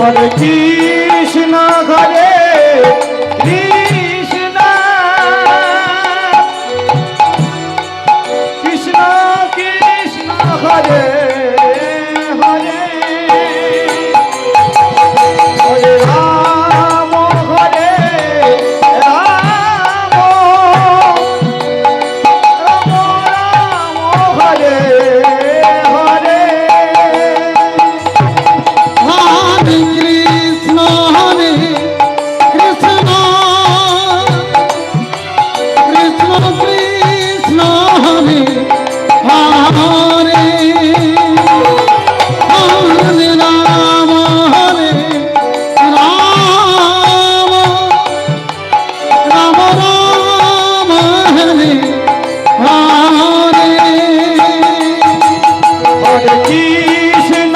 হরে কৃষ্ণ কৃষ্ণ কৃষ্ণ কৃষ্ণ হরে হরে হরে রাম রাম রাম হরে হরে হরে কৃষ্ণ কৃষ্ণ কৃষ্ণ কৃষ্ণ হরে হরে হরে রাম রাম রাম হরে হরে হরে কৃষ্ণ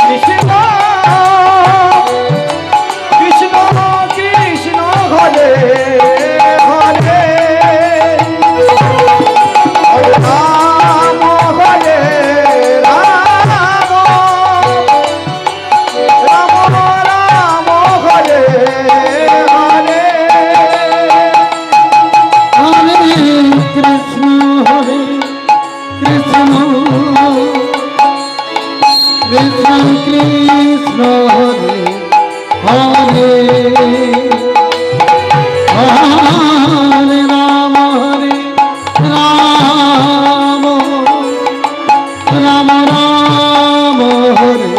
কৃষ্ণ কৃষ্ণ কৃষ্ণ হরে হরে হরে রাম রাম রাম হরে হরে হরে কৃষ্ণ কৃষ্ণ কৃষ্ণ কৃষ্ণ হরে হরে হরে রাম রাম রাম রাম হরে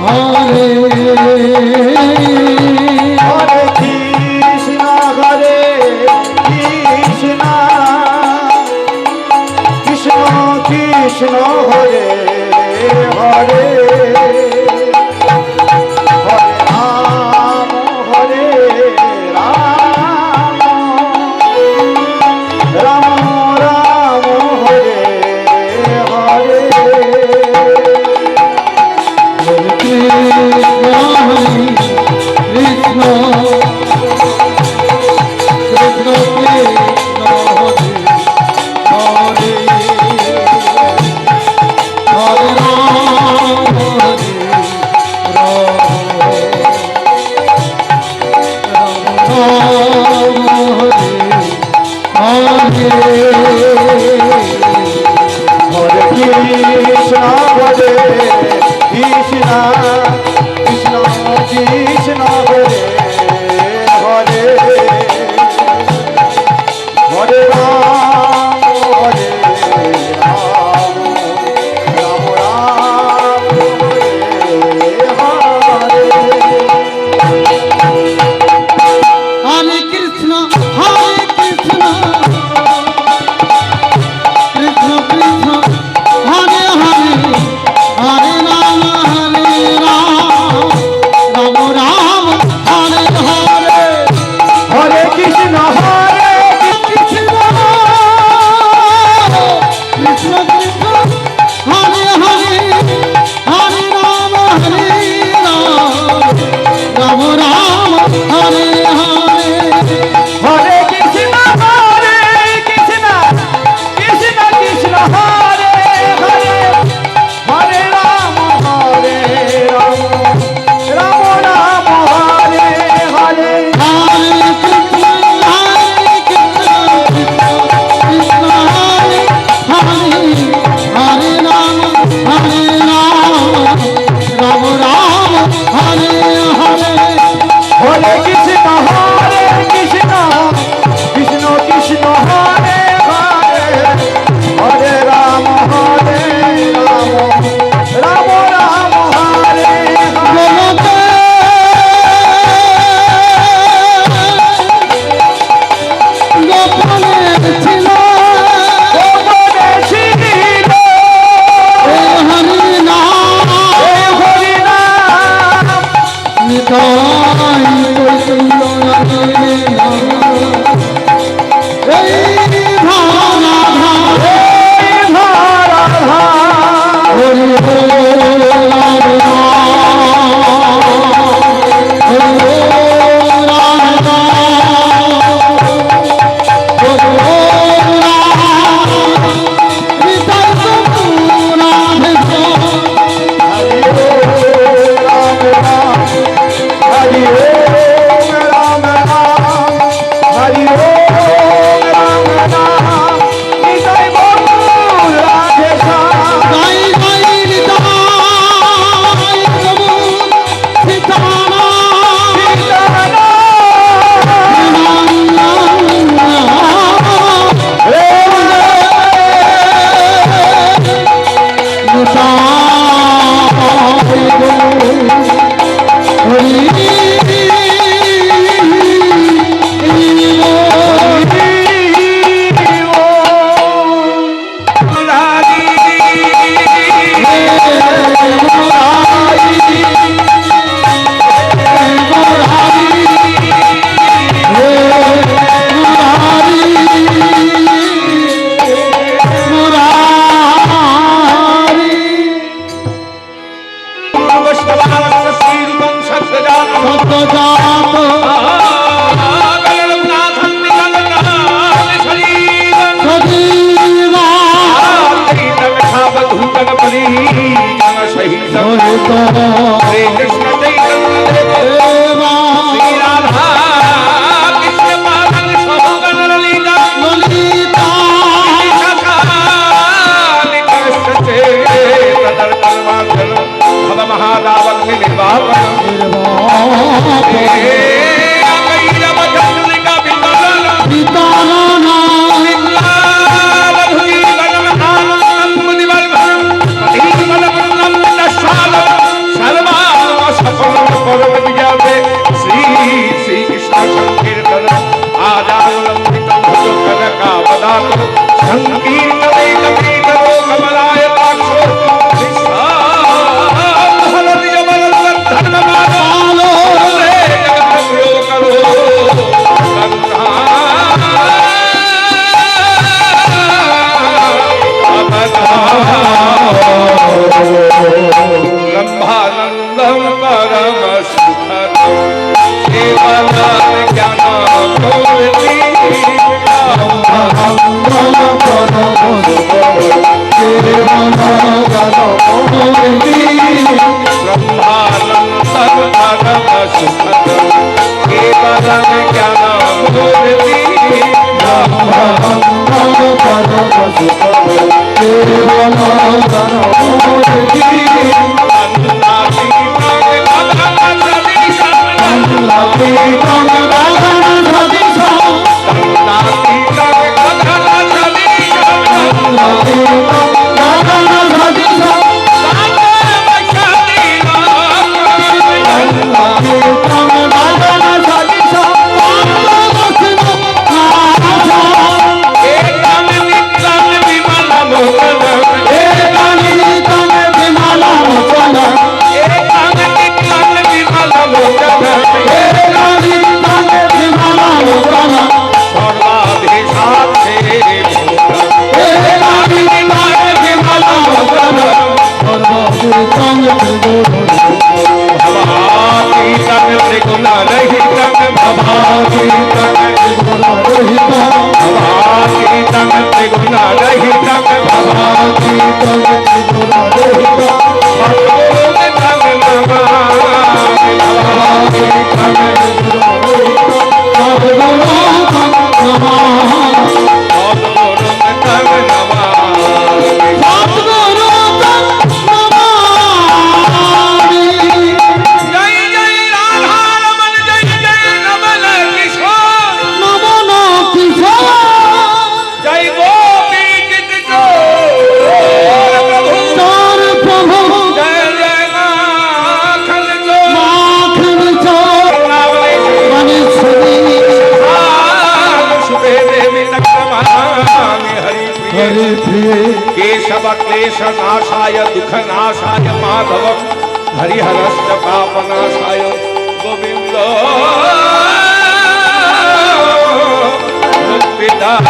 হরে হরে কৃষ্ণ কৃষ্ণ কৃষ্ণ কৃষ্ণ হরে হরে হরে রাম রাম রাম হরে হরে কৃষ্ণ কৃষ্ণ কৃষ্ণ কৃষ্ণ হরে হরে রাম রাম হরে হরে কৃষ্ণ কৃষ্ণ কৃষ্ণ কৃষ্ণ হরে হরে হরে রাম রাম রাম হরে হরে কৃষ্ণ কৃষ্ণ কৃষ্ণ হরে হরে হরে রাম गणपति जन सहित श्री कृष्ण चैतन्य देवा श्री राधा कृष्ण पालन सब गण ललिता ललिता भव महादावन निर्वापन पिताना श्री श्री कृष्ण संकीर्तन आजानुलंबित संकीर्तन कमलाय पाक्षो ब्रह्मानंदम परम सुखदम केवलम ज्ञानमूर्ति ब्रह्मानंदम परम सुखदम केवलम ज्ञानमूर्ति केशव क्लेश नाशाय दुख नाशाय माधव हरिहरस्य पापनाशाय गोविंद मुक्तिदाय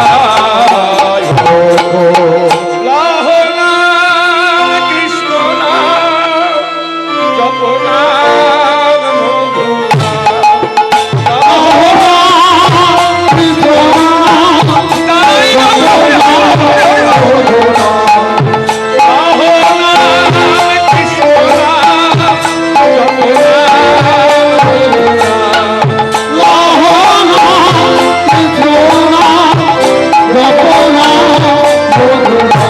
लाहो नाम कृष्ण नाम जपो नाम मधु Lord,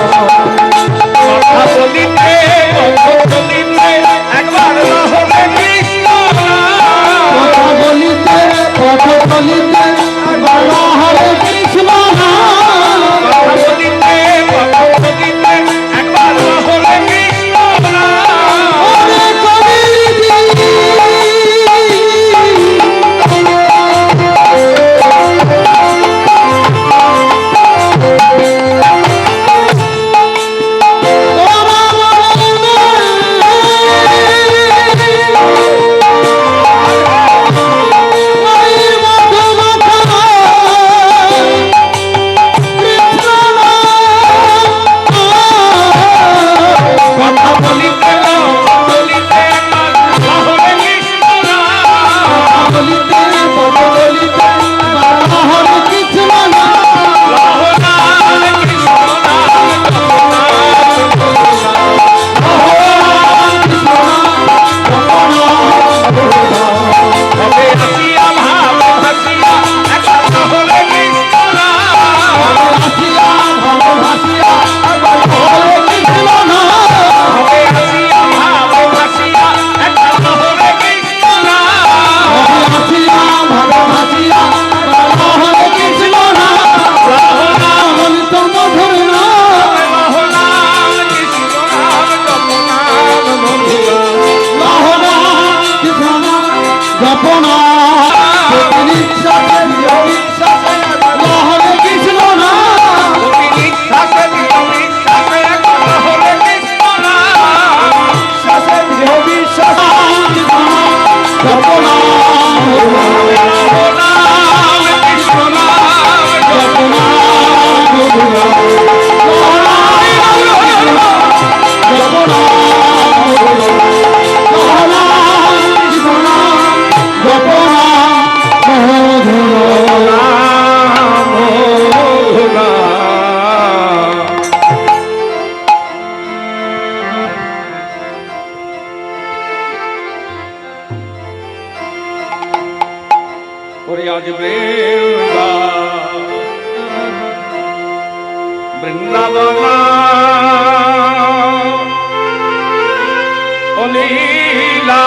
ওরে আজ বৃন্দাবনা ও লীলা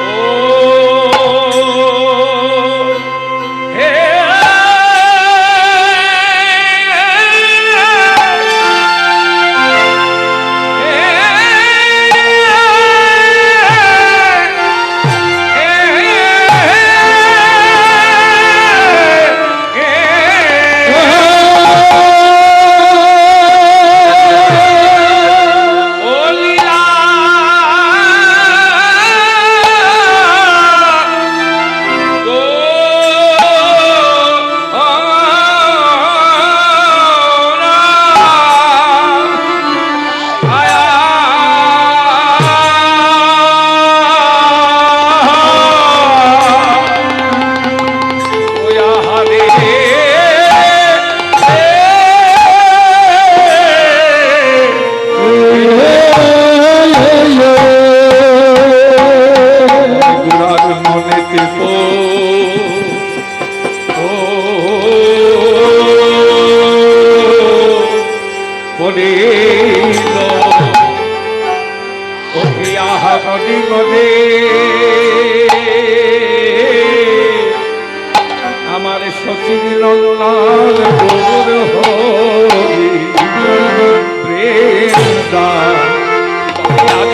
ও হে আমার শশীর নন্দন গৌর হরি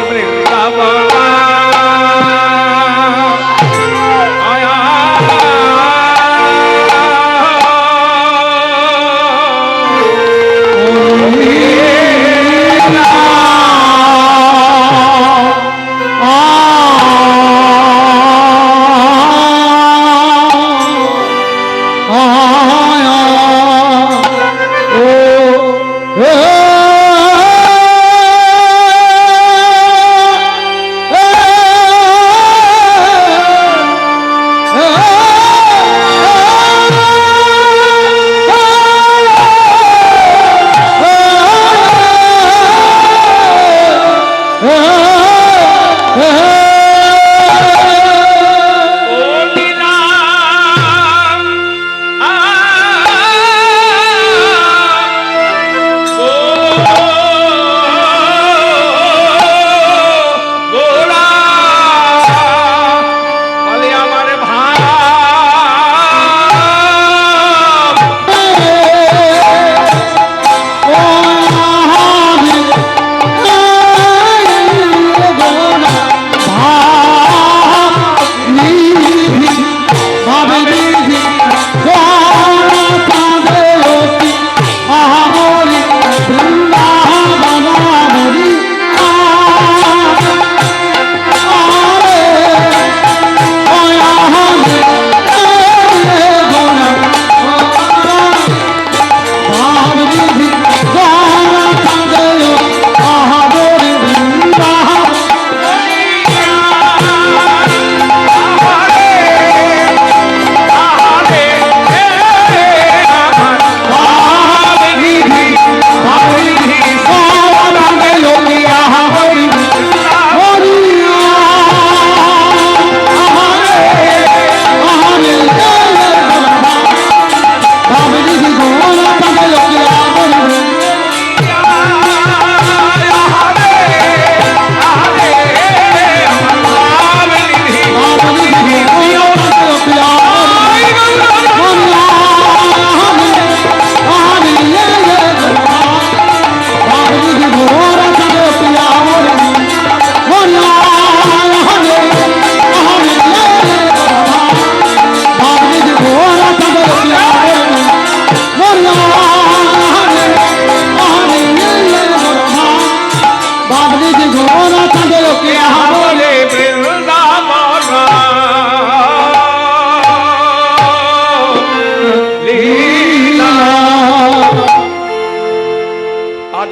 বৃন্দাবনা Oh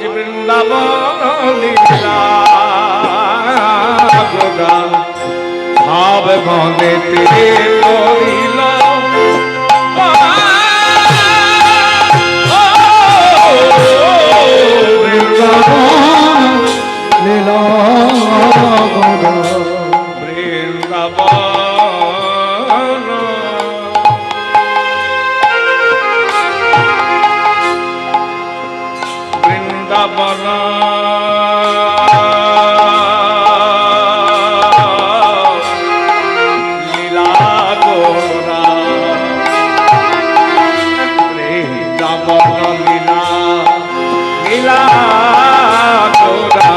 বৃন্দাবন লীলা গোরা ভাব মনে করিল লীলা বৃন্দাবন বৃন্দাবন লীলা গোরা বৃন্দাবন লীলা লীলা গোরা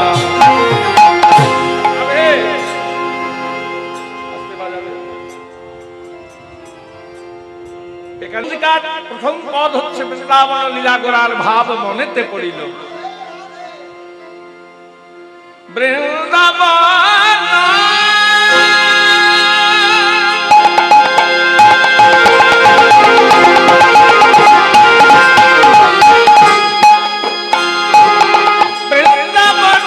এখানকার প্রথম পদ হচ্ছে বৃন্দাবন লীলা গোরার ভাব মনেতে পড়িল বৃন্দাবন বৃন্দাবন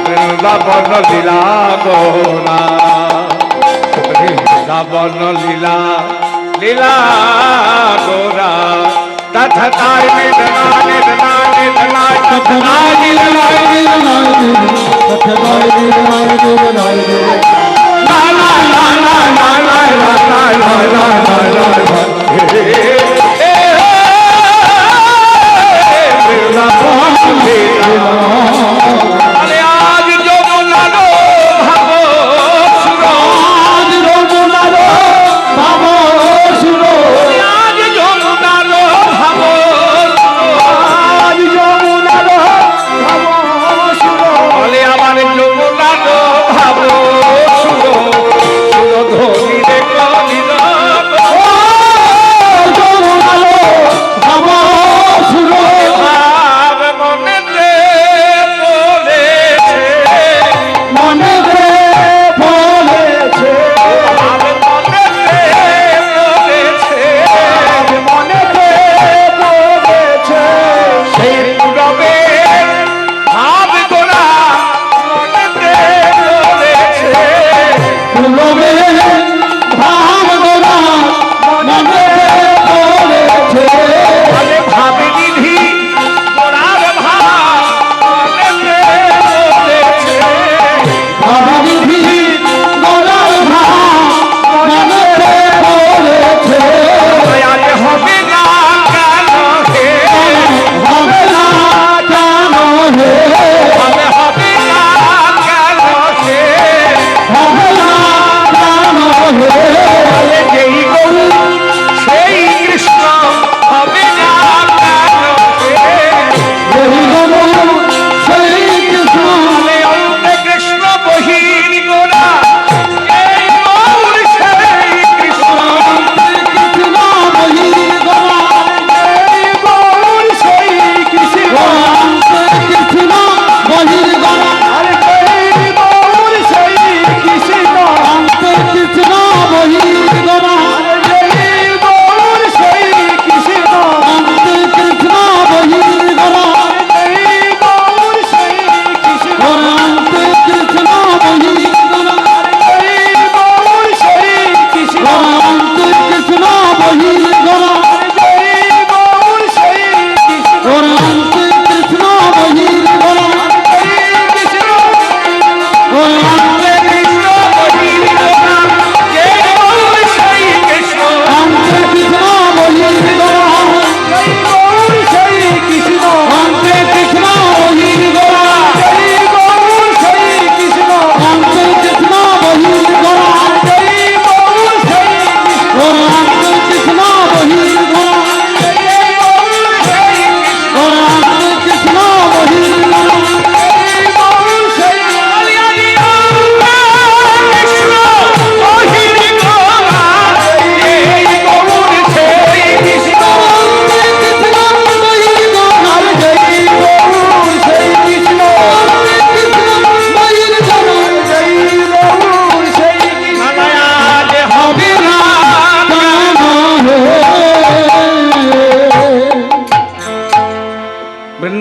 বৃন্দাবন লীলা গোরা বৃন্দাবন লীলা লীলা গোরা তথায় নিধনা নিধনা নিধনা তথা Oh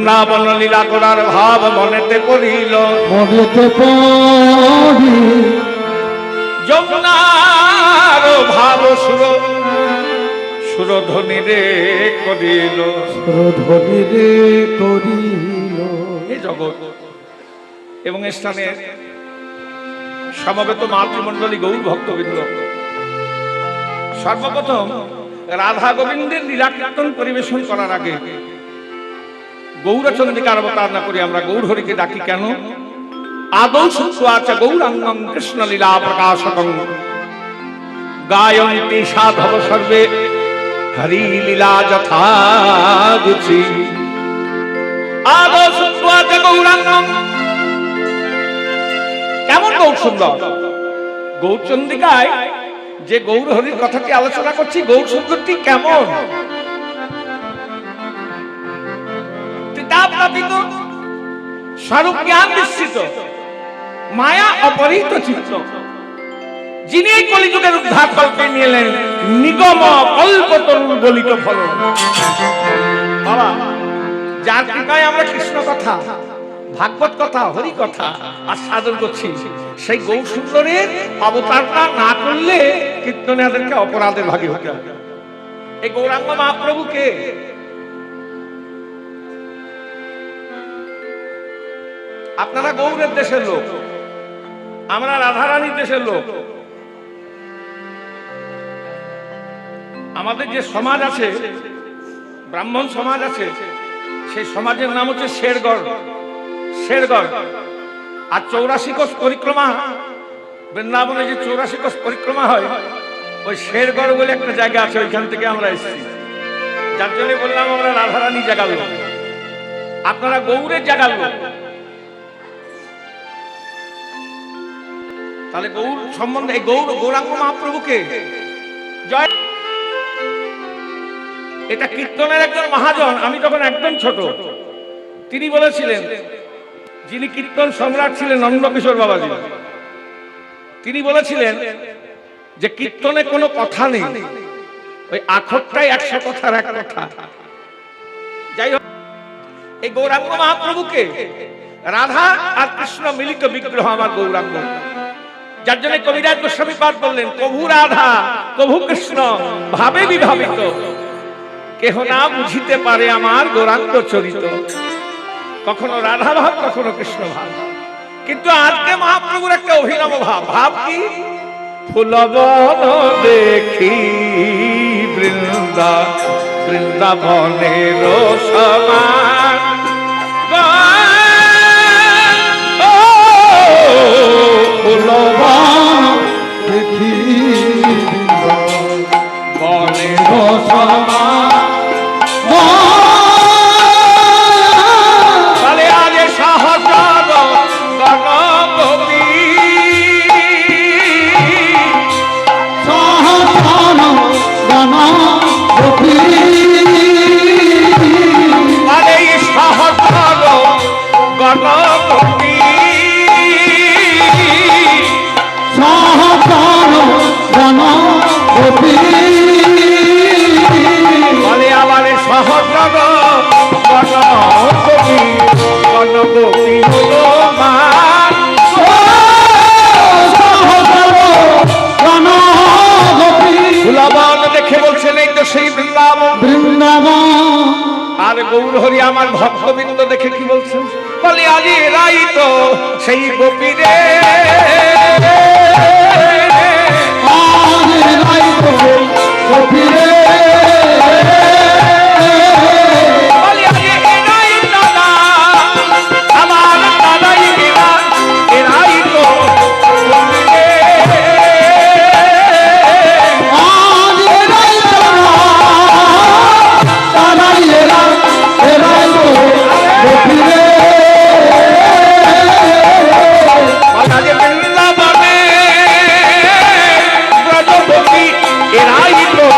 বৃন্দাবন লীলা করার ভাব মনেতে করিল, মনেতে পড়ি যমুনার ভাব সুরধ্বনি রে করিল। ধ্বনি রে করিল। এই জগৎ এবং স্থানে সমবেত মাতৃমণ্ডলী গৌর ভক্তবৃন্দ, সর্বপ্রথম রাধা গোবিন্দের লীলা কীর্তন পরিবেশন করার আগে গৌরচন্দ্রিকার অবতার না করে আমরা গৌর হরিকে ডাকি কেন? আদৌ সত্য গৌরাঙ্গং কৃষ্ণ লীলা প্রকাশকং গায়ন্তি সাধব সর্বে হরি লীলা যথা রুচি। আদৌ সত্য গৌরাঙ্গং, কেমন গৌর সুন্দর! গৌরচন্দ্রিকায় যে গৌর হরির কথাটি আলোচনা করছি, গৌর সুন্দরটি কেমন? স্বরূপ জ্ঞান বিস্তৃত, মায়া অপহৃত চিত্ত, যিনি এই কলিযুগের উদ্ধার কল্পে নিলেন নিগম কল্পতরু বলিত ফল। বাবা, যার কৃপায় আমরা কৃষ্ণ কথা, ভাগবত কথা, হরি কথা আর সাধন করছি, সেই গৌর সুন্দরের অবতারটা না করলে কীর্তনীয়দেরকে অপরাধের ভাগে হতে হবে। এই গৌরাঙ্গ মহাপ্রভুকে আপনারা গৌরের দেশের লোক, আমরা রাধারানীর দেশের লোক। আমাদের যে সমাজ আছে, ব্রাহ্মণ সমাজ আছে, সেই সমাজের নাম হচ্ছে শেরগড়। শেরগড় আর 84 কোষ পরিক্রমা, বৃন্দাবনে যে 84 কোষ পরিক্রমা হয়, ওই শেরগড় বলে একটা জায়গা আছে, ওইখান থেকে আমরা এসেছি। যার জন্য বললাম আমরা রাধারানী জায়গা লোক, আপনারা গৌরের জায়গা লোক। তাহলে গৌর সম্বন্ধে, এই গৌরাঙ্গ মহাপ্রভুকে জয়, এটা কীর্তনের একজন মহাজন। আমি তখন একদম ছোট, তিনি বলেছিলেন, যিনি কীর্তন সম্রাট ছিলেন নন্দকিশোর বাবাজি, তিনি বলেছিলেন যে কীর্তনে কোনো কথা নেই, ওই আখরটাই 100 কথার এক কথা। যাই হোক, এই গৌরাঙ্গ মহাপ্রভুকে রাধা আর কৃষ্ণ মিলিত বিগ্রহ আমার গৌরাঙ্গ। যার জন্য কবিরাজ গোস্বামী পাঠ বললেন, কভু রাধা কভু কৃষ্ণ ভাবে বিভাবিত, কেহ না বুঝিতে পারে আমার গৌরাঙ্গ চরিত। কখনো রাধা ভাব, কখনো কৃষ্ণ ভাব। কিন্তু আজকে মহাপ্রভুর একটা অভিনব ভাব। ভাব কি? ফুলবন দেখি বৃন্দাবনের সমান, ফুলবন দেখি বনের সমান। তাহলে আজ সহজর গণগোপী সহস্র গণগোপী, আরে সহজর গণগোপী সহস্র গণগোপী, বলে আবার সহজর গণগোপী, গণগোপী হলো মান। ফুলবন দেখে বলছেন এই তো সেই বৃন্দাবন। বৃন্দাবন আর গৌর হরি আমার ভক্তবৃন্দ দেখে কি বলছেন? বলে আজ এরাই তো সেই গোপী রে, বলে আজ এরাই দাদা, আমার দাদাই এরা, এরাই তো গোপী রে। বলে আজ বৃন্দাবনে ব্রজপতি, এরাই তো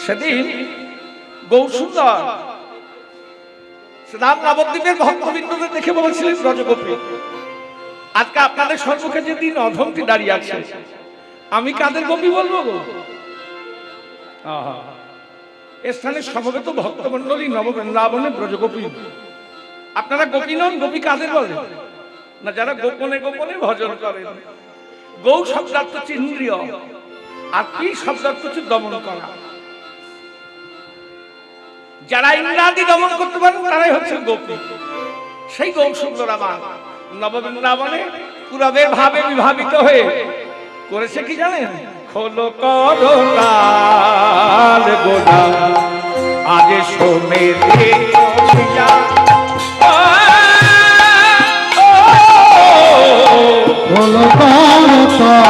সেদিন গৌরসুন্দর রাম নবদ্বীপের ভক্তবৃন্দদের দেখে বলেছিলেন ব্রজগোপী, আজকে আপনাদের সম্মুখে যে দিন অধমটি দাঁড়িয়ে আছে, আমি কাদের গোপী বলবো গো? এ স্থানে সমবেত ভক্তমন্ডলী নববৃন্দাবনে ব্রজগোপী। আপনারা গোপী নন, গোপী কাদের বলে না? যারা গোপনে গোপনে ভজন করেন। গৌ শব্দার্থ হচ্ছে ইন্দ্রিয়, আর পি শব্দার্থ হচ্ছে দমন করা। যারা ইন্দ্রাদি দমন করতে পারেন তারাই হচ্ছে গোপী। সেই গৌ সুন্দর আমার নববৃন্দাবনে পুরবের ভাবে বিভাবিত হয়ে করেছে কি জানেন? খোলো করতাল গোলা আগে সোমেরে হলো করতাল গোলা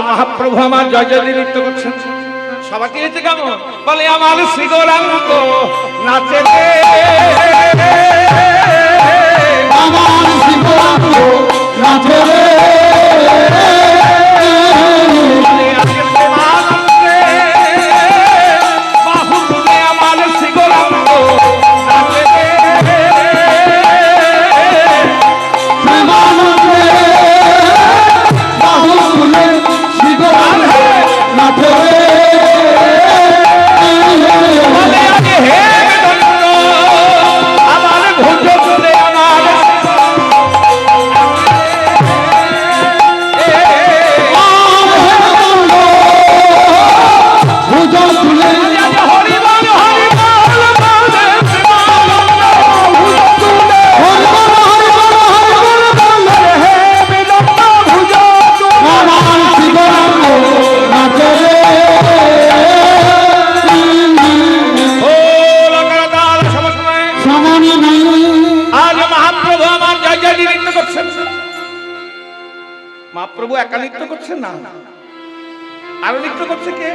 মহাপ্রভু আমার জয় জয় নৃত্য করছেন। সবাই দিয়েছে কেমন? বলে আমার শ্রী গৌরাঙ্গ নাচে রে, আমার শ্রী গৌরাঙ্গ নাচে রে, বলে আজকে প্রেমানন্দে বাহু তুলে আমার শ্রী গৌরাঙ্গ নাচে রে, প্রেমানন্দে বাহু তুলে শ্রী গৌরাঙ্গ নাচে রে, বলে আগে হে দণ্ড আমার ভুজ তুলে আমার ভুজন তুলে হরিবল হরিবল বলে প্রেমানন্দ ভুজ তুলে হে বিদগ্ধ ভুজ তুলে আমার শ্রী গৌরাঙ্গ নাচে রে, ও লঙ্কাদাল সমসময় সমান নাই আজ মহাপ্রভু আমার জয় জয় নৃত্য করছেন। মহাপ্রভু একা নৃত্য করছেন না, আরো নৃত্য করছে কে?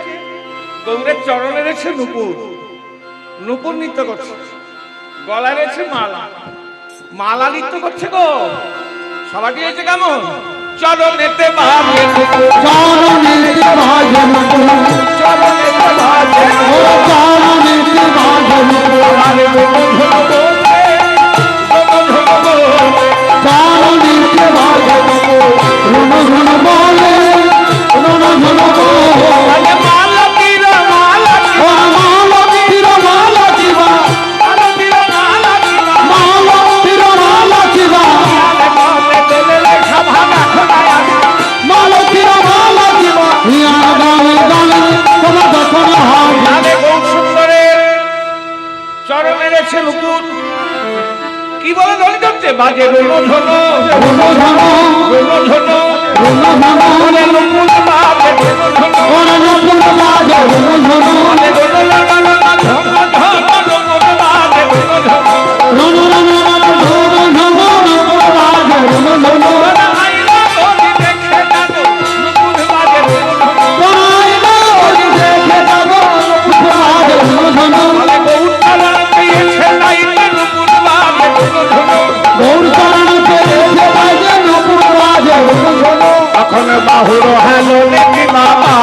গৌরের চরণে রয়েছে নুপুর, নুপুর নৃত্য করছে। গলায় রয়েছে মালা, মালা নৃত্য করছে গো। সবাই দিয়েছে কেমন? চরণেতে বাজে নুপুর, চরণেতে বাজে নুপুর, চরণেতে বাজে ও চরণেতে বাজে নুপুর, আরে নুপুর বলতে, নুপুর বলতে, চরণেতে বাজে নুপুর, রুন রুন বলে, রুন রুন বলে, আরে মালা তীর মালা বাজে রণধনু রণধনু রণধনু রণধনু ওরে নুপুর বাজে রণধনু ওরে নপুর বাজে রণধনু ওরে রণধনু নুপুর বাজে রণধনু রণধনু নপুর বাজে রণধনু ওরে আইলা ওরে দেখে জানো নুপুর বাজে রণধনু আইলা ওরে দেখে যাবো নপুর বাজে রণধনু ওরে গৌরচরণ পেয়েছে লাইনে নুপুর বাজে রণধনু গৌরচরণকে দেখে বাজে নপুর বাজে রণধনু তখন বাহুর হেলো নেকি বাবা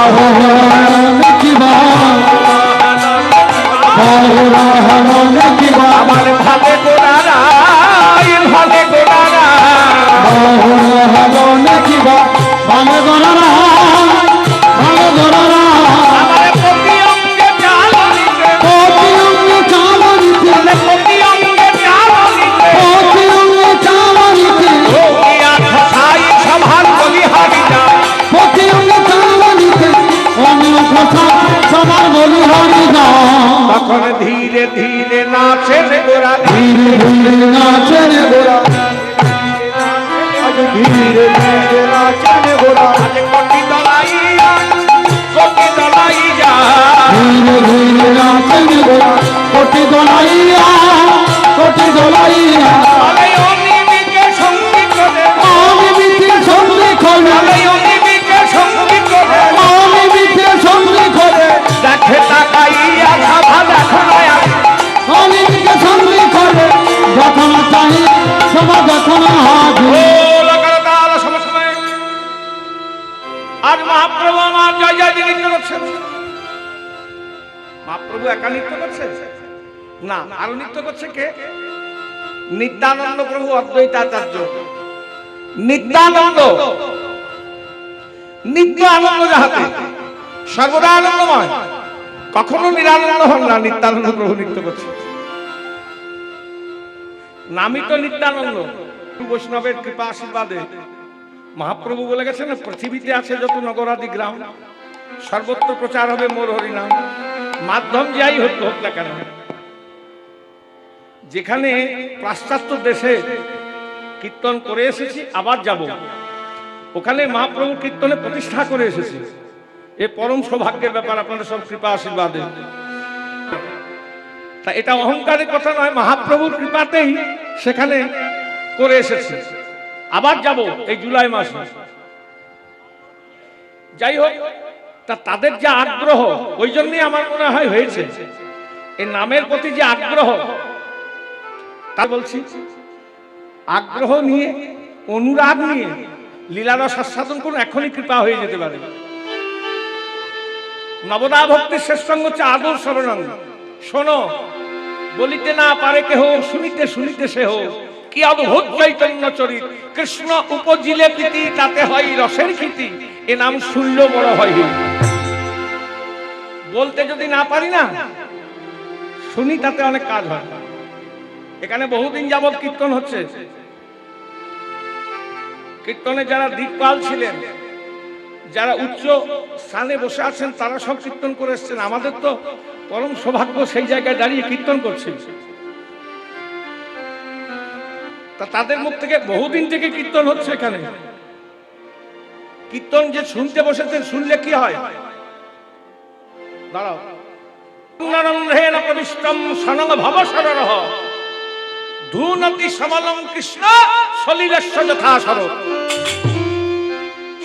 নিকিবা বাহুরা হলো নিকিবা আমার ভালে গোড়ারা ভালে গোড়ারা বাহুরা হলো নিকিবা ভালো গণরা ভালো গণরা আমার প্রতি অঙ্গে চালনিতে প্রতি অঙ্গে চামড়িতে প্রতি অঙ্গে চালনিতে প্রতি অঙ্গে চামড়িতে রোগিয়া খসাই সভার বলিহারি যায় প্রতি অঙ্গে চামড়িতে অন্য কথা সবার বলি হরি যা তখন ধীরে ধীরে নাচে রে গোরা ধীরে ধীরে নাচে রে গোরা আজ ধীরে ধীরে নাচেন গোরা কোটি দলাই যা ধীরে ধীরে নাচে রে গোরা কোটি দলাইয়া কোটি দলাইয়া বলে অনিমিকে সঙ্গীত করে আমি বিতে সঙ্গে খোলে বলে অনিমিকে সঙ্গীত করে আমি বিতে সঙ্গে খোলে দেখে তাকাইয়া সভা দেখো নয়া আমি বিতে সঙ্গে খোলে যখন চাই সবা যখন হাজে আজ মহাপ্রভু আমার জয় জয় দিয়ে নৃত্য করছেন মহাপ্রভু একা নৃত্য করছে না আরো নৃত্য করছে কে নিত্যানন্দ প্রভু অদ্বৈতাচার্য নিত্যানন্দ নিত্য আনন্দ যাহাতে সর্বদা আনন্দময় কখনো নিরানন্দ হন না নিত্যানন্দ প্রভু নৃত্য করছে নামই তো নিত্যানন্দ বৈষ্ণবের কৃপা আশীর্বাদে মহাপ্রভু বলে গেছেন না পৃথিবীতে আছে যত নগরাদি গ্রাম সর্বত্র প্রচার হবে মোর হরিনাম মাধ্যম যাই হোক না কেন যেখানে পাশ্চাত্য দেশে কীর্তন করে এসেছি আবার যাব ওখানে মহাপ্রভু কীর্তনে প্রতিষ্ঠা করে এসেছি এ পরম সৌভাগ্যের ব্যাপার আপনাদের সব কৃপা আশীর্বাদে তা এটা অহংকারের কথা নয় মহাপ্রভুর কৃপাতেই সেখানে করে এসেছি আবার যাব এই জুলাই মাসে যাই হোক তা তাদের যে আগ্রহ ওই জন্যই আমার মনে হয় হয়েছে এই নামের প্রতি যে আগ্রহ তা বলছি আগ্রহ নিয়ে অনুরাগ নিয়ে লীলারস আস্বাদন করুন এখনই কৃপা হয়ে যেতে পারে নবদা ভক্তির শ্রেষ্ঠ হচ্ছে আদর শরণাঙ্গ শোনো বলিতে না পারে কেহ শুনিতে শুনিতে সে হোক কি অদ্ভুত চৈতন্য চরিত কৃষ্ণ উপজিলে প্রীতি তাতে হয় রসের খ্যাতি এ নাম শুনল বড় হয় বলতে যদি না পারি না শুনি তাতে অনেক কাজ হয় এখানে বহুদিন যাবৎ কীর্তন হচ্ছে কীর্তনে যারা দিকপাল ছিলেন যারা উচ্চ স্থানে বসে আছেন তারা সব কীর্তন করে এসছেন আমাদের তো পরম সৌভাগ্য সেই জায়গায় দাঁড়িয়ে কীর্তন করছেন তা তাদের মুখ থেকে বহুদিন থেকে কীর্তন হচ্ছে এখানে কীর্তন যে শুনতে বসেছেন শুনলে কি হয় দাঁড়াও নরন্ধ্রেণ প্রবিষ্টম সনং ভবসররহ ধূনতি সমলং কৃষ্ণ সলিলস্য যথা শরৎ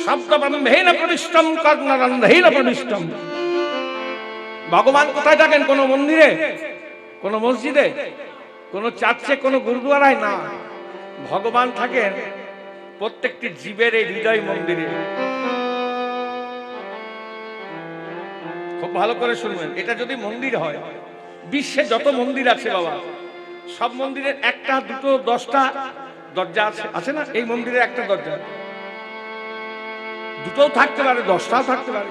শব্দব্রহ্মেণ প্রবিষ্টম কর্ণরন্ধ্রেণ প্রবিষ্টম ভগবান কোথায় থাকেন কোন মন্দিরে কোন মসজিদে কোন চার্চে কোন গুরুদুয়ারায় না ভগবান থাকেন প্রত্যেকটি জীবের এই হৃদয় মন্দিরে খুব ভালো করে শুনবেন এটা যদি মন্দির হয় বিশ্বে যত মন্দির আছে বাবা সব মন্দিরের একটা দুটো 10টা দরজা আছে আছে না এই মন্দিরের একটা দরজা দুটোও থাকতে পারে 10টাও থাকতে পারে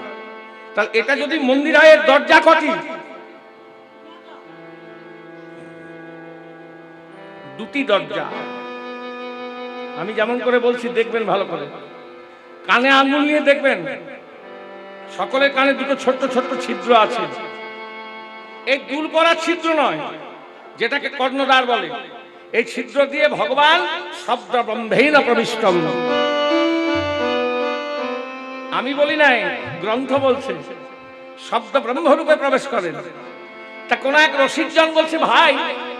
তাহলে এটা যদি মন্দির হয় এর দরজা কটি দুটি দরজা আমি যেমন করে বলছি দেখবেন ভালো করে কানে আঙ্গুল নিয়ে দেখবেন সকলের কানে দুটো ছোট্ট ছোট্ট ছিদ্র আছে এই দুল করা ছিদ্র নয় যেটাকে কর্ণদ্বার বলে এই ছিদ্র দিয়ে ভগবান শব্দ ব্রহ্মেণ প্রবিষ্টম। আমি বলি নাই, গ্রন্থ বলছে শব্দ ব্রহ্মরূপে প্রবেশ করেন। তা কোন এক রসিকজন বলছে, ভাই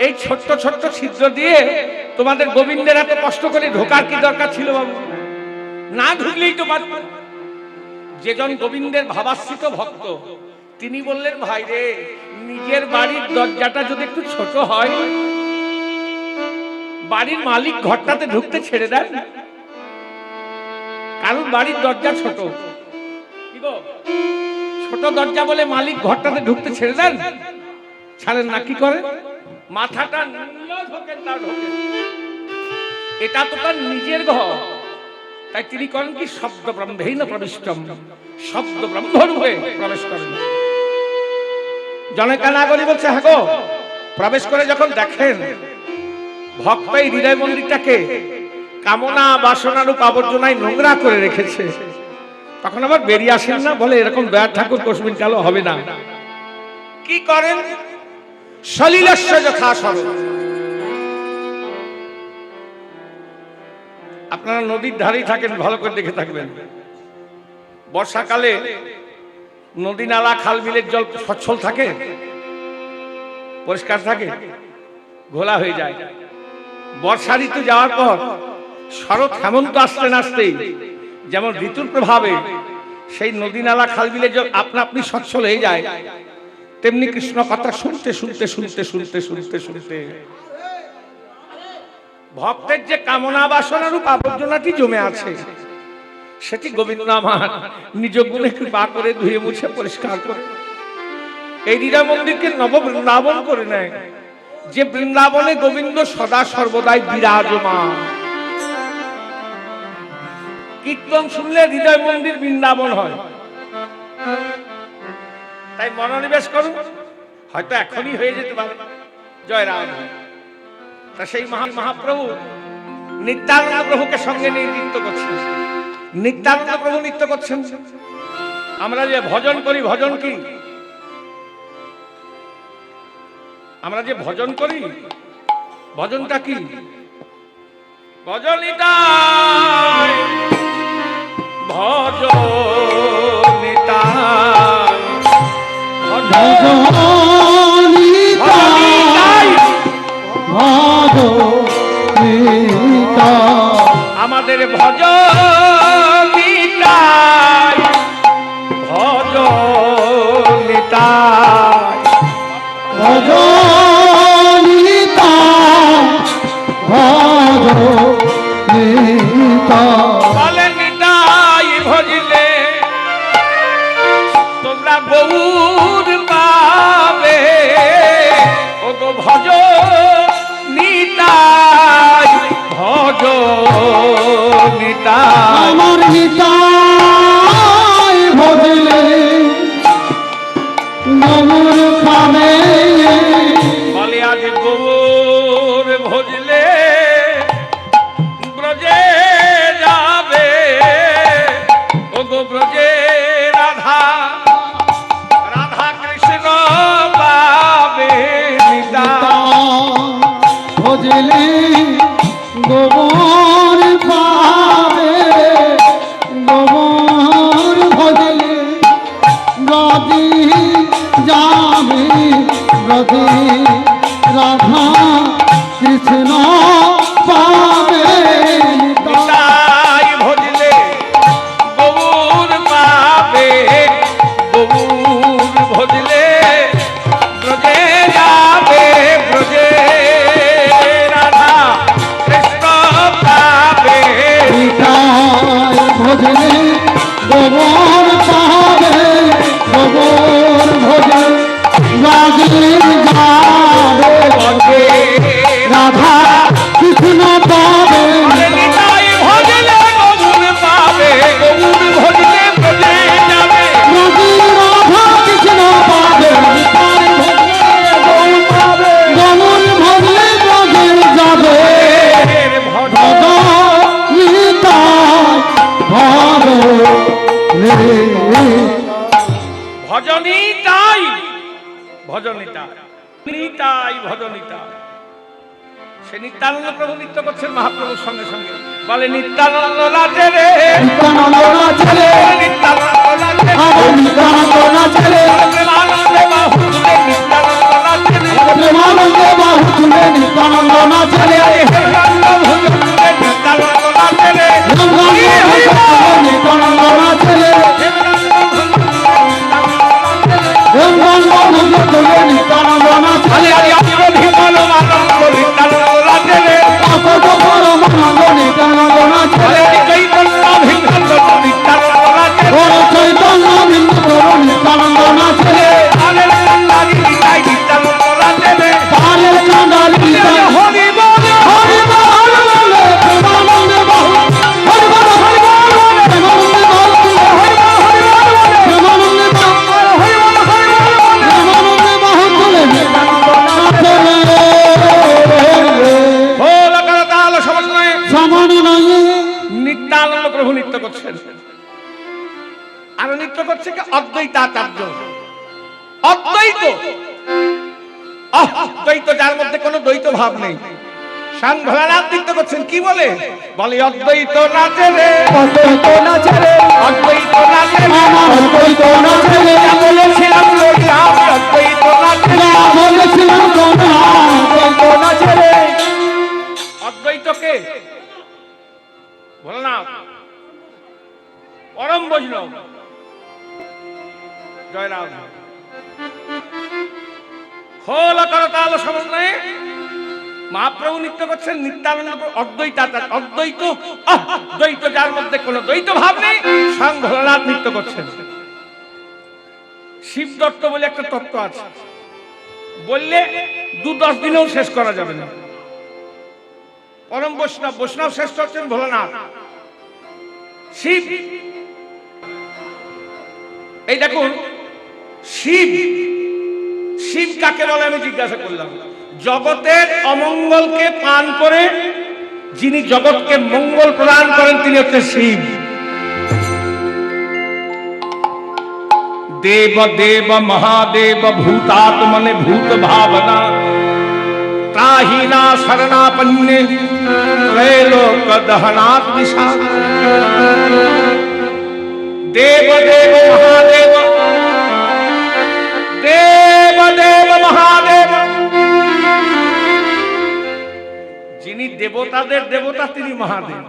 এই ছোট্ট ছোট্ট ছিদ্র দিয়ে তোমাদের গোবিন্দের এত কষ্ট করে ঢোকার কি দরকার ছিল বাবু? না ঢুকলেই তো পারত। যেজন গোবিন্দের ভাবাশ্রিত ভক্ত তিনি বললেন, ভাই রে, নিজের বাড়ির দরজাটা যদি একটু ছোট হয়, বাড়ির মালিক ঘরটাতে ঢুকতে ছেড়ে দেন। কারণ বাড়ির দরজা ছোট, কি গো, ছোট দরজা বলে মালিক ঘরটাতে ঢুকতে ছেড়ে দেন? ছাড়েন না। কি করে? মাথাটা নিয়ে ঢোকেন, না ঢোকেন। এটা তো তার নিজের ঘর, তাই তিনি করেন কি, শব্দ ব্রহ্মেণ প্রবিষ্টম, শব্দ ব্রহ্মরূপে প্রবেশ করেন। জনকা নাগরী বলছে, হ্যাঁ গো, প্রবেশ করে যখন দেখেন ভক্ত এই হৃদয় মন্দিরটাকে কামনা বাসনারূপ আবর্জনায় নোংরা করে রেখেছে, তখন আবার বেরিয়ে আসেন না, বলে এরকম দয়ার ঠাকুর কোশমিন কালো হবে না। কি করেন? সলিলস্য যথা স্বরূপ। আপনারা নদীর ধারেই থাকেন, ভালো করে দেখে থাকবেন। বর্ষাকালে নদী নালা খাল বিলের জল সচ্ছল থাকে, পরিষ্কার থাকে, ঘোলা হয়ে যায়। বর্ষা ঋতু যাওয়ার পর শরৎ হেমন্ত আসতে না আসতেই যেমন ঋতুর প্রভাবে সেই নদী নালা খাল বিলের জল আপনা আপনি সচ্ছল হয়ে যায়, তেমনি কৃষ্ণ কথা শুনতে শুনতে শুনতে শুনতে শুনতে শুনতে ভক্তের যে কামনা বাসনা রূপ আবর্জনাটি জমে আছে, সেটি গোবিন্দ আমার নিজ গুণে কৃপা করে ধুয়ে মুছে পরিষ্কার করে এই হৃদয় মন্দিরকে নব বৃন্দাবন করে নেয়। যে বৃন্দাবনে গোবিন্দ সদা সর্বদাই বিরাজমান। কীর্তন শুনলে হৃদয় মন্দির বৃন্দাবন হয়। তাই মনোনিবেশ করুন, হয়তো এখনই হয়ে যেতে পারে। জয় রাম। তা সেই মহাপ্রভু নিত্যানন্দ প্রভুকে সঙ্গে নিয়ে নৃত্য করছেন। নিত্যানন্দ প্রভু নৃত্য করছেন। আমরা যে ভজন করি, ভজন কি? আমরা যে ভজন করি, ভজনটা কি? ভজনিতাই ভজনিতাই ভজনিতাই আমাদের ভজনিতাই ভজনিতাই বলে নিতাই ভজলে তোমরা গৌর পাবে। ও গো ভজ নিতাই ভজ নিতাই আমার নিতাই ভজলে গৌর পাবে। বলে আজ গৌর ভজলে ব্রজে যাবে। ও গো ব্রজে রাধা রাধা কৃষ্ণ পাবে। ভজলে গোবর পাবে। গোবর ভজলে ব্রজে যাবে। ব্রজে রাধা কৃষ্ণ পাবে। নিতাই ভজলে গৌর পাবে। গৌর ভজলে ব্রজে যাবে। ব্রজে রাধা কৃষ্ণ পাবে। নিতাই ভজলে গোবর পাবে। গোবর ভজলে ব্রজে যাবে। ব্রজে রাধা কৃষ্ণ পাবে। নিতাই ভজলে গৌর পাবে। গৌর ভজলে ব্রজে যাবে। ব্রজে রাধা কৃষ্ণ পাবে। নিতাই ভজলে গৌর পাবে। গৌর ভজলে ব্রজে যাবে। ভজ নিতাই ভজনিতাই ভজনিতাই নিতাই ভজনিতাই। সে নিত্যানন্দ প্রভু নৃত্য করছেন মহাপ্রভুর সঙ্গে সঙ্গে, বলে নিত্যানন্দ নাচে রে, নিত্যানন্দ নাচে রে, নিত্যানন্দ নাচে রে, আমার নিত্যানন্দ নাচে রে, প্রেমানন্দে বাহু তুলে নিত্যানন্দ নাচে রে, প্রেমানন্দে বাহু তুলে নিত্যানন্দ নাচে রে, হেমন্ত ভুজ তুলে নিত্যানন্দ নাচে রে, নিত্যানন্দ নাচে রে, হেমন্ত ভুজ তুলে নিত্যানন্দ নাচে রে, ভীমল মানন্দ নিত্যানন্দ নাচে রে, কত পরমানন্দ নিত্যানন্দ নাচে রে, চৈতন্য ভিন্ন নিত্যানন্দ নাচে রে, বড় চৈতন্য বিন্দু বড় নিত্যানন্দ নাচে রে, আনের কান্দারি নিতাই নিত্যানন্দ নাচে রে, পারের কান্ডারি নিতাই হরি বল হরি বল বলে প্রেমানন্দে বাহু হরি বল বলে প্রেমানন্দে বাহু হরি বল প্রেমানন্দে বাহু প্রেমানন্দে বাহু তুলে নিত্যানন্দ নাচে রে, খোল করতাল সমন্বয়ে সমান নয় নিত্যানন্দ প্রভু নৃত্য করছেন। আর নৃত্য করছে কি অদ্বৈতাচার্য, অদ্বৈত, অদ্বৈত যার মধ্যে কোনো দ্বৈত ভাব নেই। স্বাং ভোলানাথ নৃত্য করছেন, কি বলে? বলে অদ্বৈত নাচে রে, অদ্বৈত নাচে রে, অদ্বৈত নাচে রে, আমার অদ্বৈত নাচে রে, যা বলেছিলাম লইলাম অদ্বৈত নাচে রে। যা বলেছিলাম তোমরা অদ্বৈত নাচে রে, অদ্বৈতকে ভোলানাথ পরম বৈষ্ণব, জয় রাম। খোল করতাল সমন্বয়ে মহাপ্রভু নৃত্য করছেন নিত্যানন্দ অদ্বৈতাচার্য, অদ্বৈত, দ্বৈত যার মধ্যে কোনো দ্বৈত ভাব নেই, স্বয়ং ভোলানাথ নৃত্য করছেন। শিব দত্ত বলে একটা তত্ত্ব আছে, বললে 2-10 দিনেও শেষ করা যাবে না। পরম বৈষ্ণব, বৈষ্ণব শ্রেষ্ঠ হচ্ছেন ভোলানাথ, শিব। এই দেখুন শিব, শিব কাকে বলে আমি জিজ্ঞাসা করলাম। জগতের অমঙ্গলকে পান করে যিনি জগৎকে মঙ্গল প্রদান করেন তিনি হচ্ছেন শিব। দেব দেব মহাদেব ভূতাত্মনে ভূত ভাবনা ত্রাহিনা শরণাপন্নে ত্রৈলোক দহনাৎ দিশা। দেব দেব মহাদেব, দেব দেব মহাদেব, যিনি দেবতাদের দেবতা তিনি মহাদেব।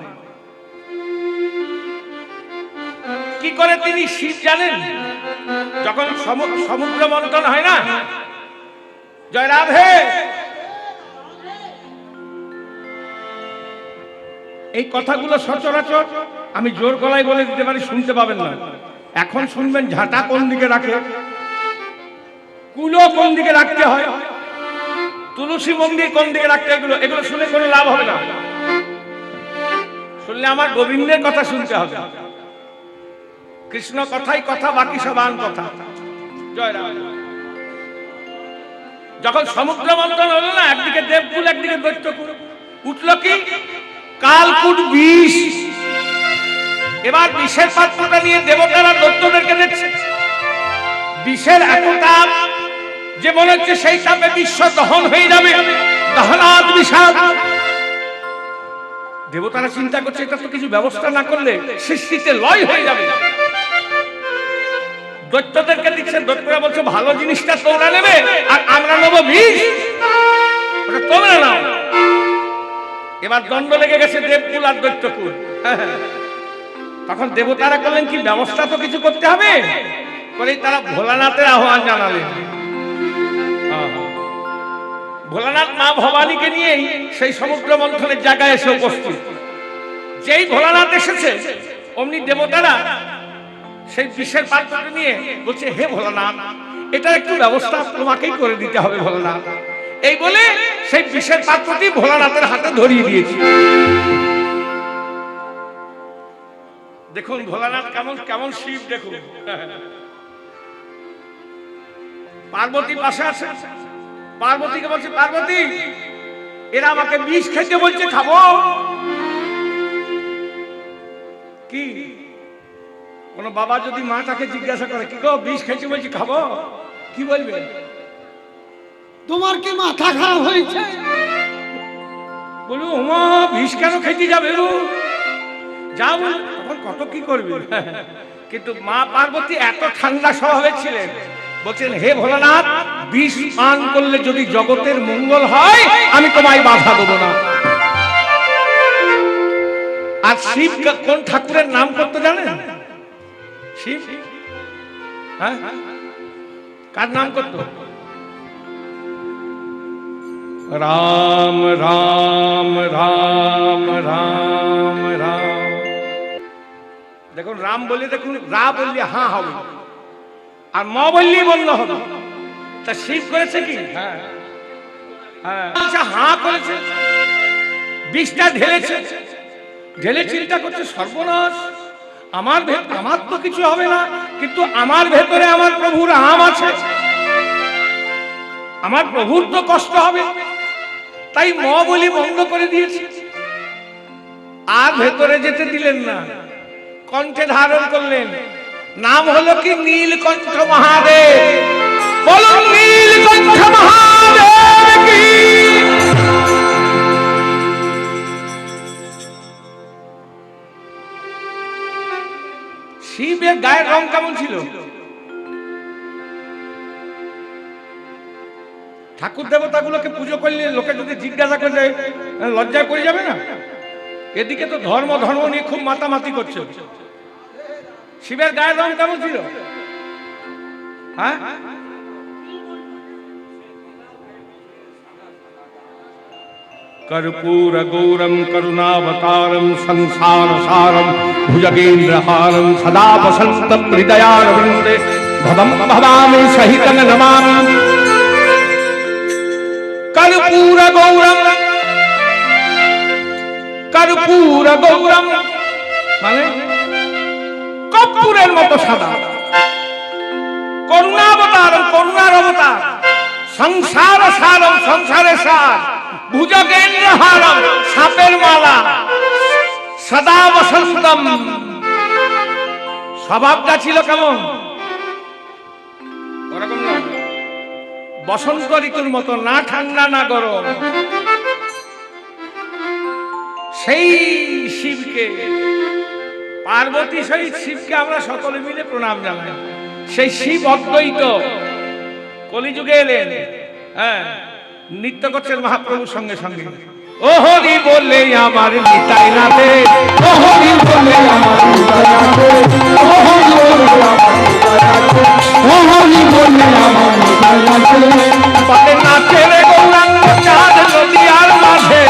কি করে তিনি শিব জানেন? যখন সমুদ্র মন্থন হয় না, জয় রাধে, এই কথাগুলো সচরাচর আমি জোর গলায় বলে দিতে পারি, শুনতে পাবেন না। এখন শুনবেন ঝাঁটা কোন দিকে রাখে, কুলো কোন দিকে রাখতে হয়, তুলসী মন্দির কোন দিকে রাখতে, এগুলো শুনে কোনো লাভ হবে না। শুনলে আমার গোবিন্দের কথা শুনতে হবে। কৃষ্ণ কথাই কথা, বাকি সব আন কথা। জয় রাম। যখন সমুদ্র মন্থন হলো না, একদিকে দেবকুল একদিকে দৈত্যকুল, উঠল কি কালকুট বিষ। এবার বিষের পাত্রটা নিয়ে দেবতারা দৈত্যদেরকে দেখছে, বিষের এত তাপ যে মনে হচ্ছে সেই তাপে বিশ্ব দহন হয়ে যাবে, দহনাৎ বিষাদ। দেবতারা চিন্তা করছে এটা তো কিছু ব্যবস্থা না করলে সৃষ্টিতে লয় হয়ে যাবে। দৈত্যদেরকে দিচ্ছে, দৈত্যরা বলছে ভালো জিনিসটা তোমরা নেবে আর আমরা নেবো বিষ, ওটা তোমরা নাও। এবার দ্বন্দ্ব লেগে গেছে দেবকুল আর দৈত্যকুল। তখন দেবতারা করলেন কি ব্যবস্থা তো কিছু করতে হবে, করে তারা ভোলানাথের আহ্বান জানালেন। ভোলানাথ মা ভবানীকে নিয়েই সেই সমুদ্র মন্থনের জায়গায় এসে উপস্থিত। যেই ভোলানাথ এসেছে অমনি দেবতারা সেই বিষের পাত্রটা নিয়ে বলছে, হে ভোলানাথ, এটা একটু ব্যবস্থা তোমাকেই করে দিতে হবে ভোলানাথ। এই বলে সেই বিষের পাত্রটি ভোলানাথের হাতে ধরিয়ে দিয়েছে। দেখুন ভোলানাথ কেমন কেমন শিব দেখুন। পার্বতী পাশে আছে, পার্বতীকে বলছে, পার্বতী এরা আমাকে বিষ খেতে বলছে, খাবো কি? কোন বাবা যদি মাটাকে জিজ্ঞাসা করে, কি গো বিষ খেতে বলছি খাবো, কি বলবে? তোমার কি মাথা খারাপ হয়েছে? বলু ওমা বিষ কেন খেতে যাবে গো? যা বল তখন কত কি করবি। কিন্তু মা পার্বতী এত ঠান্ডা স্বভাবের ছিলেন, বলছেন হে ভোলানাথ, বিষ পান করলে যদি জগতের মঙ্গল হয় আমি তোমায় বাধা দেবো না। আর শিব কোন ঠাকুরের নাম করতে জানেন? শিব, হ্যাঁ, কার নাম করতো? রাম রাম রাম রাম রাম। দেখুন রাম বললে, দেখুন রা বললে হ্যাঁ হবে, আর ম বললেই বন্ধ হবে। তা শিব করেছে কি? হ্যাঁ হ্যাঁ, হ্যাঁ করেছে, বিষটা ঢেলেছে, ঢেলে চিন্তা করছে সর্বনাশ, আমার তো কিছু হবে না, কিন্তু আমার ভেতরে আমার প্রভু রাম আছে, আমার প্রভুর তো কষ্ট হবে, তাই ম বলি বন্ধ করে দিয়েছি। আর ভেতরে যেতে দিলেন না, কণ্ঠে ধারণ করলেন, নাম হলো কি নীলকণ্ঠ মহাদেব। বলুন নীলকণ্ঠ মহাদেব কি। শিবের গায়ের রং কেমন ছিল? ঠাকুর দেবতাগুলোকে পুজো করলে লোকে যদি জিজ্ঞাসা করে যায়, লজ্জায় পড়ে যাবে না? এদিকে তো ধর্ম ধর্ম নিয়ে খুব মাতামাতি করছে। শিবের গায়ের রং কেমন ছিল? হ্যাঁ, कर्पूर गौरम करुणावतारम संसार सारम भुजगेन्द्रहारम सदा वसंत हृदयारविंदे भवम भवामि सहितं नमामि। कर्पूर गौरम, कर्पूर गौरम মানে কর্পূরের মতো সাদা, করুণাবতারম করুণার অবতার, সংসার সারম সংসারের সার, ভুজগেন্দ্রহারম সাপের মালা, সদা বসন্তম। স্বভাবটা ছিল কেমন? ওরকম না, বসন্ত ঋতুর মতো, না ঠান্ডা না গরম। সেই শিবকে, পার্বতী সহিত শিবকে আমরা সকলে মিলে প্রণাম জানাই। সেই শিব অদ্বৈত কলিযুগে এলেন, হ্যাঁ, নৃত্য করছেন মহাপ্রভুর সঙ্গে সঙ্গে। ও হরি বলে আমার নিতাই নাথে, ও হরি বলে আমার নিতাই নাথে, ও হরি বলে আমার নিতাই নাথে, ও হরি বলে আমার নিতাই নাথে। বলে নাচে রে গৌরাঙ্গ চাঁদ নদিয়ার মাঝে,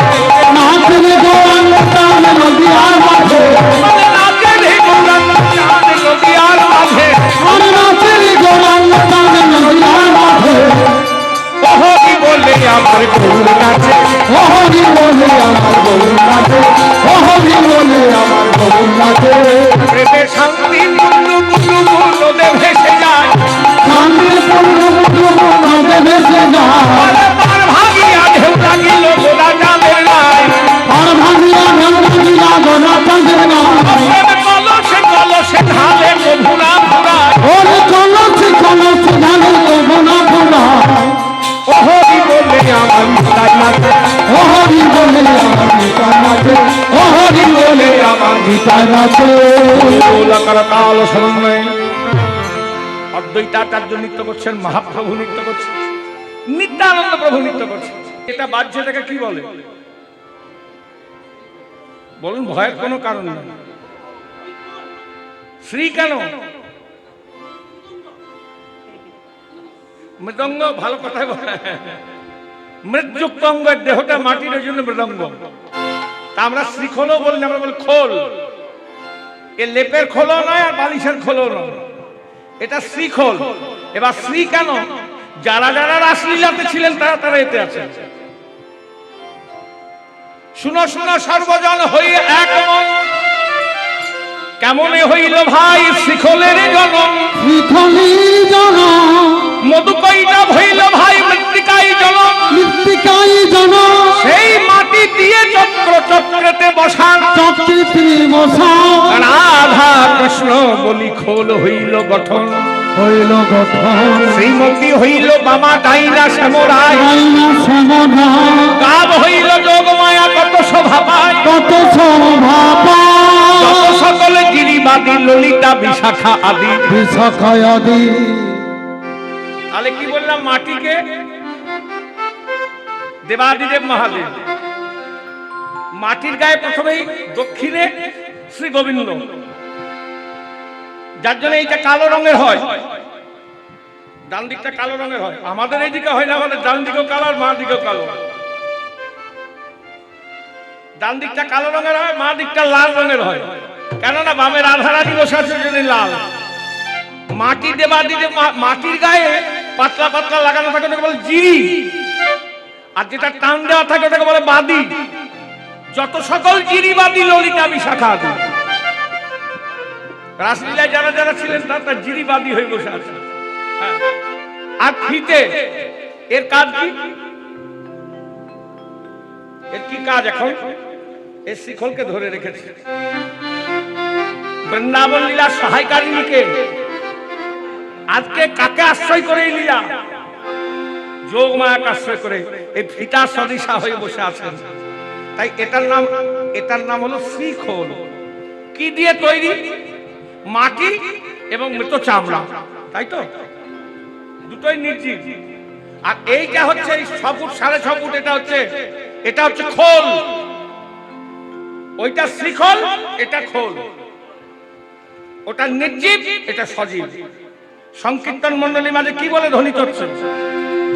নাচে রে গৌরাঙ্গ চাঁদ নদিয়ার মাঝে, বলে নাচে রে গৌরাঙ্গ চাঁদ নদিয়ার মাঝে, বলে নাচে রে গৌরাঙ্গ চাঁদ নদিয়ার মাঝে। ও হরি বলে আমার গৌর কাছে, ও হরি বলে আমার গৌর কাছে, ও হরি বলে আমার গৌর কাছে। প্রেমে শান্তি পুণ্য পুণ্য নদে ভেসে যায়, শান্তি পুণ্য পুণ্য নদে ভেসে যায়। পার ভাগিয়া ঢেউ লাগিল গোলা চাঁদের নাই, পার ভাগিয়া ঢেউ লাগিল গোলা চাঁদের নাই। কলসে কলসে ঢালে প্রভুরা ভরা, ওরে কলসে কলসে ঢালে প্রভুরা ভরা। ও হরি বলে আমার নিতাই নাথে, ও হরি বলে আমার নিতাই নাথে, ও হরি বলে আমার নিতাই নাথে। কাল সমন্বয়ে অদ্বৈতাচার্য নৃত্য করছেন, মহাপ্রভু নৃত্য করছেন, নিত্যানন্দ প্রভু নৃত্য করছেন। এটা বাহ্য, এটাকে কি বলে বলুন? ভয়ের কোনো কারণ নেই। শ্রী কেন? মৃদঙ্গ, ভালো কথাই বলে, মৃৎযুক্ত অঙ্গের দেহটা মাটির, ওই জন্য মৃদঙ্গ। তা আমরা শ্রীখোলও বলি না, আমরা বলি খোল। এ লেপের খোলও নয় আর বালিশের খোলও নয়, এটা শ্রীখোল। এবার শ্রী কেন? যারা যারা রাসলীলাতে ছিলেন তারা তারা এতে আছে। শুনো শুনো সর্বজন হইয়া এক মন, কেমনে হইল ভাই শ্রীখোলের জনম, শ্রীখোলের জনম। মধুকৈটা হইল ভাই মৃত্তিকাই জনম, মৃত্তিকাই জনম। সেই মাটি দিয়ে চক্র চক্রেতে বসা, চক্রেতে বসা। রাধা কৃষ্ণ বলি খোল হইল গঠন, হইল গঠন শ্রীমতী হইল বামা ডাইনা শ্যামরায় আইনা সমনা কাব হইল যোগমায়া কত শোভা পায় কত শোভা যত সকলে গিরিবাদী ললিতা বিশাখা আদি বিশাখায়াদি তাহলে কি বললাম মাটিকে দেবাদিদেব মহাদেব মাটির গায়ে প্রথমেই দক্ষিণে শ্রী গোবিন্দ যার জন্য এইটা কালো রঙের হয় ডান দিকটা কালো রঙের হয় আমাদের এই দিকে হয় না আমাদের ডান দিকেও কালো আর মা দিকেও কালো ডান দিকটা কালো রঙের হয় মা দিকটা লাল রঙের হয় কেননা বামে রাধারানী বসে আছে জন্য লাল মাটি দেবাদিদেব মাটির গায়ে পাতলা পাতলা লাগানো থাকে ওটাকে বলে জিরি আর যেটা টান দেওয়া থাকে ওটাকে বলে বাদি যত সকল জিরিবাদী ললিতা বিশাখা আদি রাসলীলায় যারা যারা ছিলেন তারা জিরিবাদী হয়ে বসে আছে আর ফিতে এর কাজ কি এর কি কাজ এখন এই শিখলকে ধরে রেখেছে বৃন্দাবন লীলা সহায়কারিণীকে আজকে কাকে আশ্রয় করে এই লীলা যোগমায়াকে আশ্রয় করে এই ফিতা সদিশা হয়ে বসে আছেন তাই এটার নাম হলো শ্রীখোল কি দিয়ে তৈরি মাটি এবং মৃত চামড়া তাই তো দুটোই নির্জীব আর এইটা হচ্ছে 6 ফুট 6.5 ফুট এটা হচ্ছে খোল ওইটা শ্রীখোল এটা খোল ওটা নির্জীব এটা সজীব সংকীর্তন মণ্ডলী মাঝে কি বলে ধ্বনিত হচ্ছে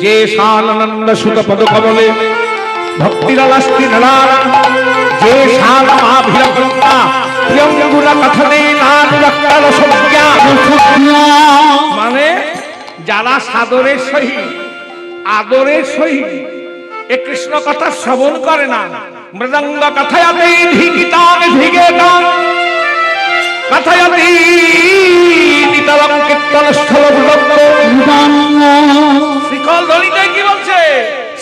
যে শানানন্দ সুত পদ কমলে ভক্তিরলাস্তি নলার যে শানামাভিরকন্তা প্রিয়ঙ্গুল কথনে নাদ রক্তার সজ্ঞা মানে যারা সাদরের সহিত আদরের সহিত এ কৃষ্ণ কথা শ্রবণ করে না মৃদঙ্গ কথায়াতে ধিকিতাং ধিগেতাং কথায়াতে নিতরং কীর্তন স্থল বিলম্ব শিখল ধ্বনিতে কি বলছে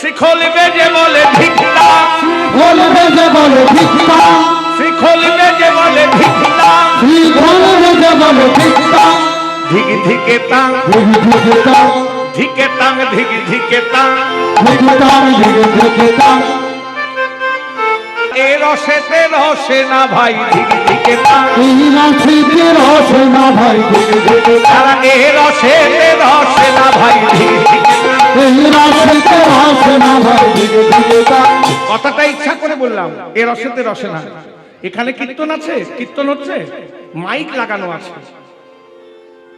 শিখল বেজে বলে ধিক্তা খোল বেজে বলে ভিক্ষা শিখল বেজে বলে ধিক্তা খোল বেজে বলে ভিক্ষা ধিক ধিকে তাং ভিক্ষা ধিকে তাং ধিক ধিকে তাং ভিক্ষা এ রসেতে রসে না ভাই ধিক ধিকে তাং এই রাশিতে রসে না ভাই তারা এ রসেতে রসে না ভাই ধিক ধিকে তাং। এই রাশিতে রসে না ভাই কথাটা ইচ্ছা করে বললাম এ রসেতে রসে না এখানে কীর্তন আছে কীর্তন হচ্ছে মাইক লাগানো আছে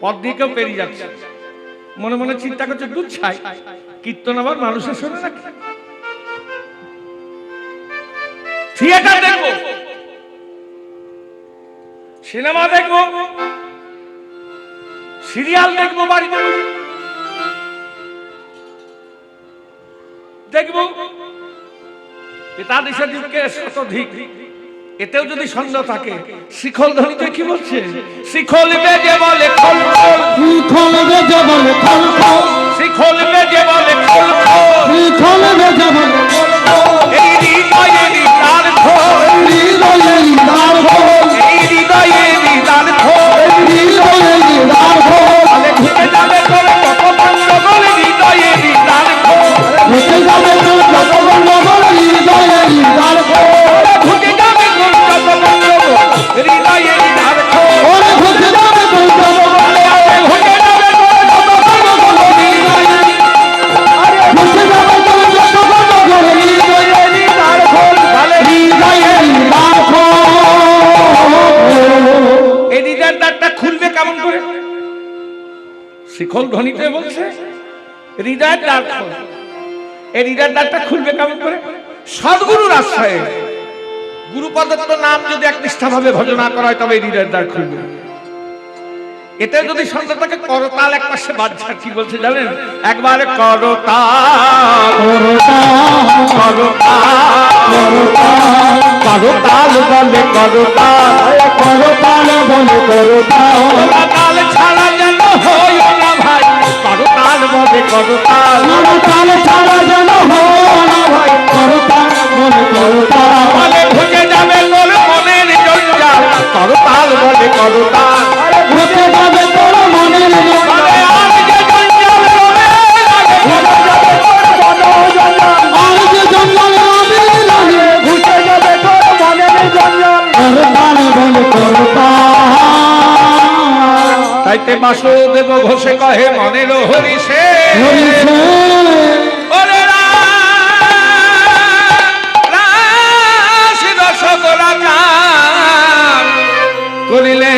পথ দিয়ে কেউ পেরিয়ে যাচ্ছে মনে মনে চিন্তা করছে দুধ ছাই কীর্তন আবার মানুষের শোনে নাকি থিয়েটার দেখবো সিনেমা দেখবো সিরিয়াল দেখবো বাড়িতে বসে দেখবো তাদের দিকে শতধিক এতেও যদি সন্দেহ থাকে শিখল ধ্বনিতে কি বলছে শিখল বেজে বলে খোল খোল খোল বেজে বলে খোল খোল শিখল বেজে বলে খোল খোল খোল বেজে বলে এই হৃদয়ে নিদান খোল হৃদয়ে নিদান খোল এই হৃদয়ে নিদান খোল হৃদয়ে নিদান খোল আলে ঢুকে যাবে করে কত গন্ডগোল হৃদয়ে নিদান খোল ঢুকে যাবে তোর যত গন্ডগোল হৃদয়ে নিদান খোল ঢুকে যাবে কোন কত গন্ডগোল হৃদয়ে নিদান খোল ওরে ঢুকে যাবে তোর যত গন্ডগোল ঢুকে যাবে কোন কত গন্ডগোল হৃদয়ে ঢুকে যাবে তোর যত গন্ডগোল হৃদয়ে নিদান খোল হৃদয়ে নিদান খোল এই হৃদয়ের দ্বারটা খুলবে কেমন করে শিখল ধ্বনিতে বলছে হৃদয়ের দ্বার খোল এই হৃদয়ের দ্বারটা খুলবে কেমন করে সদ্গুরুর আশ্রয়ে গুরু প্রদত্ত নাম যদি একনিষ্ঠ ভাবে ভজনা করা হয় তবে এই হৃদয়ের দ্বার খুলবে এতে যদি সন্দেহ থাকে করতাল এক পাশে বাজছে কি বলছে জানেন একবারে করতাল করতাল করতাল বলে করতাল করতাল বলে করতাল করতাল ছাড়া যেন হয় না ভাই করতাল বলে করতাল করতাল ছাড়া যেন হয় না ভাই করতাল বলে করতাল বলে ভুজে যাবে তোর মনের জঞ্জাল করতাল বলে করতাল ঘুরতে যাবে তোর মনের বলে তাইতে বাসুদেব ঘোষে কহে মনের হরিষে হরিষে ওরে রাস রসগোলা চান করিলে